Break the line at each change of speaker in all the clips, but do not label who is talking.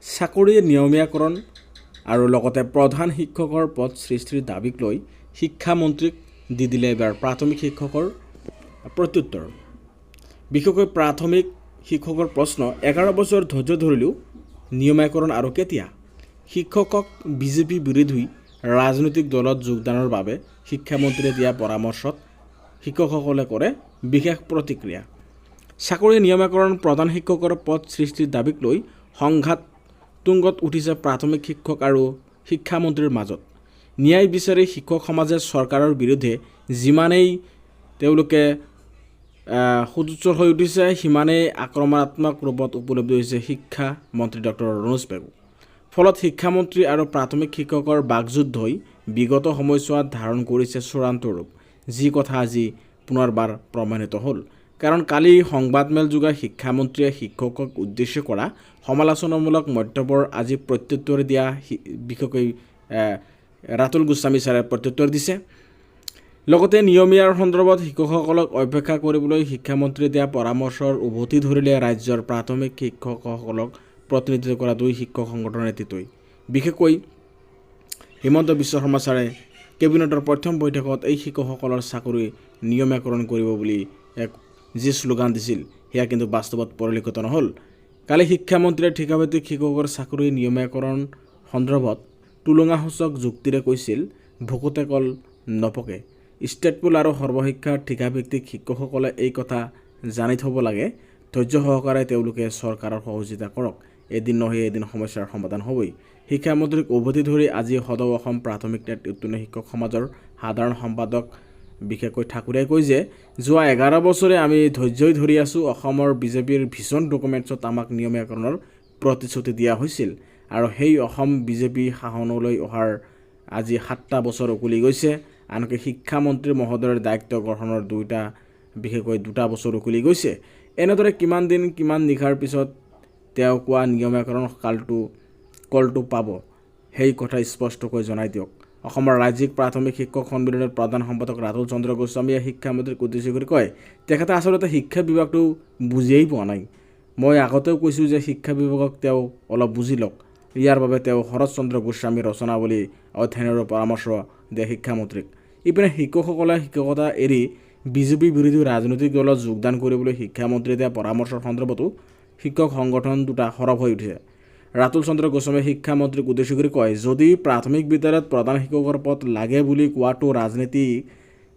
চাকৰি নিয়মীয়াকৰণ আৰু লগতে প্ৰধান শিক্ষকৰ পদ সৃষ্টিৰ দাবীক লৈ শিক্ষামন্ত্ৰীক দি দিলে এবাৰ প্ৰাথমিক শিক্ষকৰ প্ৰত্যুত্তৰ। বিশেষকৈ প্ৰাথমিক শিক্ষকৰ প্ৰশ্ন, 11 বছৰ ধৈৰ্য ধৰিলেও নিয়মীয়াকৰণ আৰু কেতিয়া? শিক্ষকক বিজেপি বিৰোধী ৰাজনৈতিক দলত যোগদানৰ বাবে শিক্ষামন্ত্ৰীয়ে দিয়া পৰামৰ্শত শিক্ষকসকলে কৰে বিশেষ প্ৰতিক্ৰিয়া। চাকৰি নিয়মীয়াকৰণ প্ৰধান শিক্ষকৰ পদ সৃষ্টিৰ দাবীক লৈ সংঘাত তুংগত উঠিছে প্ৰাথমিক শিক্ষক আৰু শিক্ষামন্ত্ৰীৰ মাজত। ন্যায় বিচাৰি শিক্ষক সমাজে চৰকাৰৰ বিৰুদ্ধে যিমানেই তেওঁলোকে সুদৃঢ় হৈ উঠিছে, সিমানেই আক্ৰমণাত্মক ৰূপত উপলব্ধি হৈছে শিক্ষামন্ত্ৰী ডক্টৰ ৰণোজ পেগু। ফলত শিক্ষামন্ত্ৰী আৰু প্ৰাথমিক শিক্ষকৰ বাকযুদ্ধই বিগত সময়ছোৱাত ধাৰণ কৰিছে চূড়ান্ত ৰূপ, যি কথা আজি পুনৰবাৰ প্ৰমাণিত হ'ল। কাৰণ কালি সংবাদমেল যোগাই শিক্ষামন্ত্ৰীয়ে শিক্ষকক উদ্দেশ্য কৰা সমালোচনামূলক মন্তব্যৰ আজি প্ৰত্যুত্তৰ দিয়া বিশেষকৈ ৰাতুল গোস্বামী ছাৰে প্ৰত্যুত্তৰ দিছে। লগতে নিয়মীয়াৰ সন্দৰ্ভত শিক্ষকসকলক অপেক্ষা কৰিবলৈ শিক্ষামন্ত্ৰীয়ে দিয়া পৰামৰ্শৰ উভতি ধৰিলে ৰাজ্যৰ প্ৰাথমিক শিক্ষকসকলক প্ৰতিনিধিত্ব কৰা দুই শিক্ষক সংগঠনৰ নেতৃত্বই। বিশেষকৈ হিমন্ত বিশ্ব শৰ্মা ছাৰে কেবিনেটৰ প্ৰথম বৈঠকত এই শিক্ষকসকলৰ চাকৰি নিয়মীয়াকৰণ কৰিব বুলি এক যি শ্লোগান দিছিল, সেয়া কিন্তু বাস্তৱত পৰিলক্ষিত নহ'ল। কালি শিক্ষামন্ত্ৰীয়ে ঠিকাভিত্তিক শিক্ষকৰ চাকৰি নিয়মীয়াকৰণ সন্দৰ্ভত তুলনাসূচক যুক্তিৰে কৈছিল, ভোকতে কল নপকে। ষ্টেট পুল আৰু সৰ্বশিক্ষাৰ ঠিকাভিত্তিক শিক্ষকসকলে এই কথা জানি থ'ব লাগে, ধৈৰ্য সহকাৰে তেওঁলোকে চৰকাৰৰ সহযোগিতা কৰক, এদিন নহয় এদিন সমস্যাৰ সমাধান হ'বই। শিক্ষামন্ত্ৰীক উভতি ধৰি আজি সদৌ অসম প্ৰাথমিক নেতৃত্বীয় শিক্ষক সমাজৰ সাধাৰণ সম্পাদক বিশেষকৈ ঠাকুৰীয়াই কয় যে, যোৱা 11 বছৰে আমি ধৈৰ্যই ধৰি আছোঁ। অসমৰ বিজেপিৰ ভিছন ডকুমেণ্টছত আমাক নিয়মীয়াকৰণৰ প্ৰতিশ্ৰুতি দিয়া হৈছিল আৰু সেই অসম বিজেপি শাসনলৈ অহাৰ আজি 7টা বছৰ উকলি গৈছে। আনকি শিক্ষামন্ত্ৰী মহোদয়ৰ দায়িত্ব গ্ৰহণৰ বিশেষকৈ 2টা বছৰ উকলি গৈছে। এনেদৰে কিমান দিন কিমান নিশাৰ পিছত তেওঁ কোৱা নিয়মীয়াকৰণ কলটো পাব, সেই কথা স্পষ্টকৈ জনাই দিয়ক। অসমৰ ৰাজ্যিক প্ৰাথমিক শিক্ষক সন্মিলনৰ প্ৰধান সম্পাদক ৰাতুল চন্দ্ৰ গোস্বামীয়ে শিক্ষামন্ত্ৰীক উদ্দেশ্য কৰি কয়, তেখেতে আচলতে শিক্ষা বিভাগটো বুজিয়েই পোৱা নাই। মই আগতেও কৈছোঁ যে শিক্ষা বিভাগক তেওঁ অলপ বুজি লওক। ইয়াৰ বাবে তেওঁ শৰৎ চন্দ্ৰ গোস্বামীৰ ৰচনাৱলী অধ্যয়নৰ পৰামৰ্শ দিয়ে শিক্ষামন্ত্ৰীক। ইপিনে শিক্ষকসকলে শিক্ষকতা এৰি বিজেপি বিৰোধী ৰাজনৈতিক দলত যোগদান কৰিবলৈ শিক্ষামন্ত্ৰীয়ে দিয়া পৰামৰ্শৰ সন্দৰ্ভতো শিক্ষক সংগঠন দুটা সৰব হৈ উঠিছে। ৰাতুল চন্দ্ৰ গোস্বামীয়ে শিক্ষামন্ত্ৰীক উদ্দেশ্য কৰি কয়, যদি প্ৰাথমিক বিদ্যালয়ত প্ৰধান শিক্ষকৰ পদ লাগে বুলি কোৱাটো ৰাজনীতি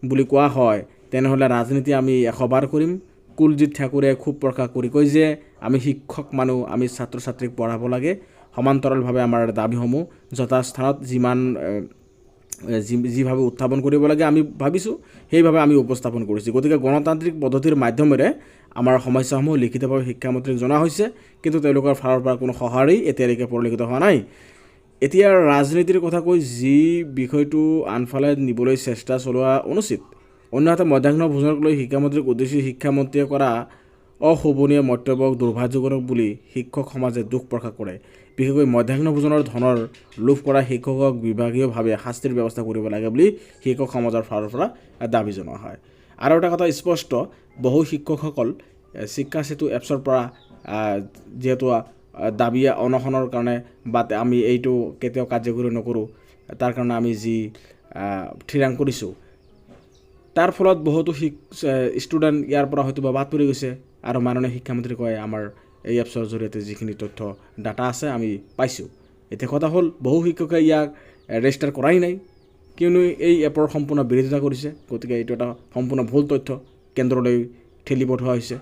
বুলি কোৱা হয়, তেনেহ'লে ৰাজনীতি আমি 100 বাৰ কৰিম। কুলজিৎ ঠাকুৰে খুব প্ৰকাশ কৰি কয় যে, আমি শিক্ষক মানুহ, আমি ছাত্ৰ ছাত্ৰীক পঢ়াব লাগে। সমান্তৰালভাৱে আমাৰ দাবীসমূহ যথাস্থানত যিভাৱে উত্থাপন কৰিব লাগে আমি ভাবিছোঁ, সেইভাৱে আমি উপস্থাপন কৰিছোঁ। গতিকে গণতান্ত্ৰিক পদ্ধতিৰ মাধ্যমেৰে আমাৰ সমস্যাসমূহ লিখিতভাৱে শিক্ষামন্ত্ৰীক জনোৱা হৈছে, কিন্তু তেওঁলোকৰ ফালৰ পৰা কোনো সঁহাৰি এতিয়ালৈকে পৰিলক্ষিত হোৱা নাই। এতিয়া ৰাজনীতিৰ কথা কৈ যি বিষয়টো আনফালে নিবলৈ চেষ্টা চলোৱা অনুচিত। অন্যহাতে মধ্যাহ্ন ভোজনক লৈ শিক্ষামন্ত্ৰীক উদ্দেশ্যি শিক্ষামন্ত্ৰীয়ে কৰা অশোভনীয় মন্তব্যক দুৰ্ভাগ্যজনক বুলি শিক্ষক সমাজে দুখ প্ৰকাশ কৰে। বিশেষকৈ মধ্যাহ্ন ভোজনৰ ধনৰ লোভ কৰা শিক্ষকক বিভাগীয়ভাৱে শাস্তিৰ ব্যৱস্থা কৰিব লাগে বুলি শিক্ষক সমাজৰ ফালৰ পৰা দাবী জনোৱা হয়। আৰু এটা কথা স্পষ্ট, বহু শিক্ষকসকল শিক্ষা সেতু এপছৰ পৰা যিহেতু দাবী অনশনৰ কাৰণে বা আমি এইটো কেতিয়াও কাৰ্যকৰী নকৰোঁ, তাৰ কাৰণে আমি যি থিৰাং কৰিছোঁ, তাৰ ফলত বহুতো ষ্টুডেণ্ট ইয়াৰ পৰা হয়তো বাদ পৰি গৈছে। আৰু মাননীয় শিক্ষামন্ত্ৰী কয়, আমাৰ এই এপছৰ জৰিয়তে যিখিনি তথ্য ডাটা আছে আমি পাইছোঁ। এতিয়া কথা হ'ল, বহু শিক্ষকে ইয়াক ৰেজিষ্টাৰ কৰাই নাই, কিয়নো এই এপৰ সম্পূৰ্ণ বিৰোধিতা কৰিছে। গতিকে এইটো এটা সম্পূৰ্ণ ভুল তথ্য কেন্দ্ৰলৈ ঠেলি পঠোৱা হৈছে।